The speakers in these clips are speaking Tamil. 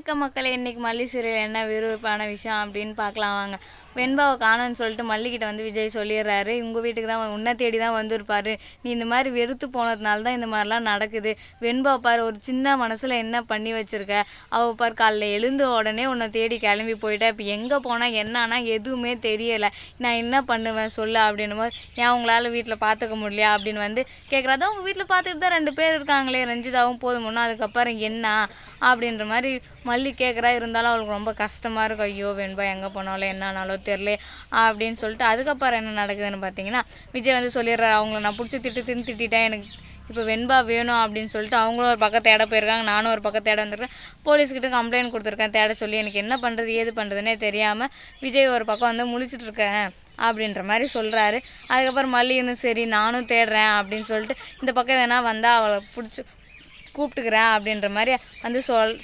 வணக்கம் மக்களே, இன்னைக்கு மல்லி சீரியல் என்ன விறுவிறுப்பான விஷயம் அப்படின்னு பார்க்கலாம் வாங்க. வெண்பாவை காணோன்னு சொல்லிட்டு மல்லிகிட்ட வந்து விஜய் சொல்லிடுறாரு, உங்கள் வீட்டுக்கு தான் உன்னை தேடி தான் வந்திருப்பாரு, நீ இந்த மாதிரி வெறுத்து போனதுனால தான் இந்த மாதிரிலாம் நடக்குது. வெண்பாவை பாரு, ஒரு சின்ன மனசில் என்ன பண்ணி வச்சுருக்க, அவள் பார் காலைல எழுந்த உடனே உன்னை தேடி கிளம்பி போயிட்டா, இப்போ எங்கே போனால் என்னன்னா எதுவுமே தெரியலை, நான் என்ன பண்ணுவேன் சொல்லு அப்படின்னும் போது, ஏன் உங்களால் வீட்டில் பார்த்துக்க முடியலையா அப்படின்னு வந்து கேட்குறாதான். உங்கள் வீட்டில் பார்த்துக்கிட்டு தான் 2 பேர் இருக்காங்களே, ரஞ்சிதாவும் போதுமுன்னா, அதுக்கப்புறம் என்ன அப்படின்ற மாதிரி மல்லி கேட்குறா. இருந்தாலும் அவளுக்கு ரொம்ப கஷ்டமாக இருக்கும். ஐயோ வெண்பா எங்கே போனாலும் என்னன்னாலும் தெரில அப்படின்னு சொல்லிட்டு அதுக்கப்புறம் என்ன நடக்குதுன்னு பார்த்தீங்கன்னா, விஜய் வந்து சொல்லிடுறாரு, அவங்கள நான் பிடிச்சி திட்டிட்டேன், எனக்கு இப்போ வெண்பா வேணும் அப்படின்னு சொல்லிட்டு அவங்களும் ஒரு பக்கம் தேட போயிருக்காங்க, நானும் ஒரு பக்கம் தேட வந்திருக்கேன், போலீஸ்கிட்ட கம்ப்ளைண்ட் கொடுத்துருக்கேன் தேட சொல்லி, எனக்கு என்ன பண்ணுறது ஏது பண்ணுறதுனே தெரியாமல் விஜய் ஒரு பக்கம் வந்து முழிச்சிட்டு இருக்கேன் அப்படின்ற மாதிரி சொல்கிறாரு. அதுக்கப்புறம் மல்லி வந்து சரி நானும் தேடுறேன் அப்படின்னு சொல்லிட்டு இந்த பக்கம் எதனா வந்தால் அவளை பிடிச்சி கூப்பிட்டுக்கிறேன் அப்படின்ற மாதிரி வந்து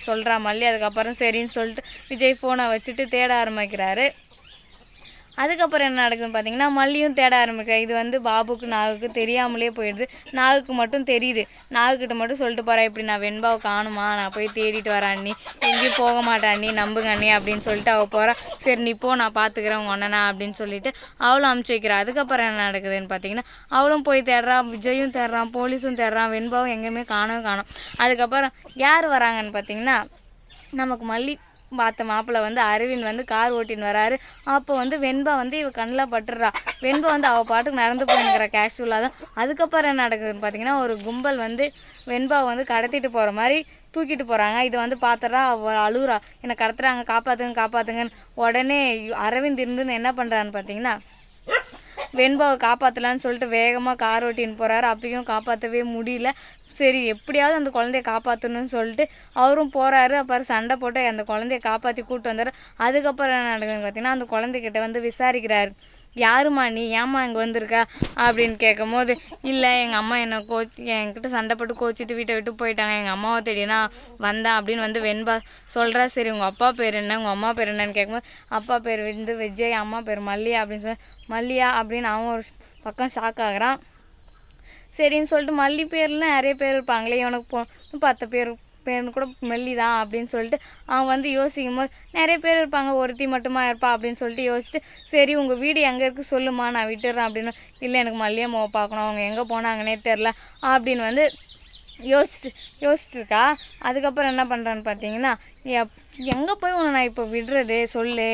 சொல்கிறா மல்லி. அதுக்கப்புறம் சரின்னு சொல்லிட்டு விஜய் ஃபோனை வச்சுட்டு தேட ஆரம்பிக்கிறாரு. அதுக்கப்புறம் என்ன நடக்குதுன்னு பார்த்தீங்கன்னா, மல்லியும் தேட ஆரம்பிக்கிறேன். இது வந்து பாபுக்கு நாகுக்கு தெரியாமலே போயிடுது. நாகுக்கு மட்டும் தெரியுது. நாகுக்கிட்ட மட்டும் சொல்லிட்டு போகிறேன், இப்படி நான் வெண்பாவை காணுமா, நான் போய் தேடிட்டு வரேன் அண்ணி, எங்கேயும் போக மாட்டேன் அண்ணி, நம்புங்க அண்ணி அப்படின்னு சொல்லிட்டு அவள் போகிறா. சரி நீ போ, நான் பார்த்துக்கிறேன் உங்கள் அண்ணனா அப்படின்னு சொல்லிட்டு அவளும் அமுச்சு வைக்கிறா. அதுக்கப்புறம் என்ன நடக்குதுன்னு பார்த்தீங்கன்னா, அவளும் போய் தேடுறான், விஜயும் தேடுறான், போலீஸும் தேடுறான், வெண்பாவும் எங்கேயுமே காணும். அதுக்கப்புறம் யார் வராங்கன்னு பார்த்தீங்கன்னா, நமக்கு மல்லி பார்த்த மாப்பிள்ளை வந்து அரவிந்த் வந்து கார் ஓட்டின்னு வராரு. அப்போ வந்து வெண்பா வந்து இவ கண்ணில் பட்டுடுறா. வெண்பா வந்து அவள் பாட்டுக்கு நடந்து போயிருக்கிற கேஷுவலாக தான். அதுக்கப்புறம் என்ன நடக்குதுன்னு பார்த்தீங்கன்னா, ஒரு கும்பல் வந்து வெண்பாவை வந்து கடத்திட்டு போகிற மாதிரி தூக்கிட்டு போகிறாங்க. இதை வந்து பார்த்துட்றா, அவள் அழுகுறா, என்னை கடத்துறாங்க, காப்பாற்றுங்கன்னு. உடனே அரவிந்த் இருந்துன்னு என்ன பண்ணுறான்னு பார்த்தீங்கன்னா, வெண்பாவை காப்பாற்றலான்னு சொல்லிட்டு வேகமாக கார் ஓட்டின்னு போகிறாரு. அப்பயும் காப்பாற்றவே முடியல. சரி எப்படியாவது அந்த குழந்தைய காப்பாற்றணும்னு சொல்லிட்டு அவரும் போகிறாரு. அப்புறம் சண்டை போட்டு அந்த குழந்தைய காப்பாற்றி கூப்பிட்டு வந்துடுறாரு. அதுக்கப்புறம் என்ன நடக்குதுன்னு பார்த்தீங்கன்னா, அந்த குழந்தைகிட்ட வந்து விசாரிக்கிறாரு, யாருமா நீ, ஏம்மா இங்கே வந்திருக்க அப்படின்னு கேட்கும் போது, இல்லை எங்கள் அம்மா என்னை என்கிட்ட சண்டை போட்டு கோச்சிட்டு வீட்டை விட்டு போயிட்டாங்க, எங்கள் அம்மாவை தேடினா வந்தேன் அப்படின்னு வந்து வெண்பா சொல்கிறா. சரி உங்கள் அப்பா பேர் என்ன, உங்கள் அம்மா பேர் என்னன்னு கேட்கும்போது, அப்பா பேர் வந்து விஜய், அம்மா பேர் மல்லியா அப்படின்னு சொல்லி, மல்லியா அப்படின்னு அவன் ஒரு பக்கம் ஷாக் ஆகுறான். சரின்னு சொல்லிட்டு மல்லி பேரில் நிறைய பேர் இருப்பாங்களே, இவனுக்கு 10 பேர்னு கூட மல்லி தான் அப்படின்னு சொல்லிட்டு அவன் வந்து யோசிக்கும் போது, நிறைய பேர் இருப்பாங்க, ஒருத்தி மட்டுமா இருப்பா அப்படின்னு சொல்லிட்டு யோசிச்சுட்டு, சரி உங்கள் வீடு எங்கே இருக்குது சொல்லுமா, நான் விட்டுடுறேன் அப்படின்னு. இல்லை எனக்கு மல்லியம்மாவை பார்க்கணும், அவங்க எங்கே போனாங்கன்னே தெரில அப்படின்னு வந்து யோசிச்சுருக்கா. அதுக்கப்புறம் என்ன பண்ணுறான்னு பார்த்தீங்கன்னா, எங்கே போய் உன்னை நான் இப்போ விடுறது சொல்லு,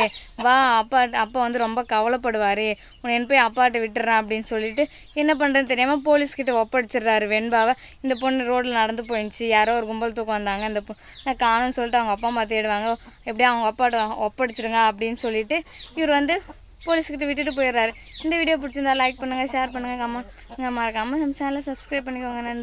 வா அப்பா வந்து ரொம்ப கவலைப்படுவார், உன்னை போய் அப்பாட்ட விட்டுறேன் அப்படின்னு சொல்லிட்டு என்ன பண்ணுறதுன்னு தெரியாமல் போலீஸ்கிட்ட ஒப்படைச்சிடுறாரு வெண்பாவை. இந்த பொண்ணு ரோட்டில் நடந்து போயிடுச்சு, யாரோ ஒரு கும்பல் தூக்கம் வந்தாங்க, இந்த பொண்ணை காணும்னு சொல்லிட்டு அவங்க அப்பா அம்மா தேடுவாங்க, எப்படியும் அவங்க அப்பாட்ட ஒப்படைச்சிடுங்க அப்படின்னு சொல்லிட்டு இவர் வந்து போலீஸ்கிட்ட விட்டுட்டு போயிடுறாரு. இந்த வீடியோ பிடிச்சிருந்தா லைக் பண்ணுங்கள், ஷேர் பண்ணுங்கள், கமெண்ட் மறக்காமல் நம்ம சேனலை சப்ஸ்கிரைப் பண்ணிக்கோங்க. நன்றி.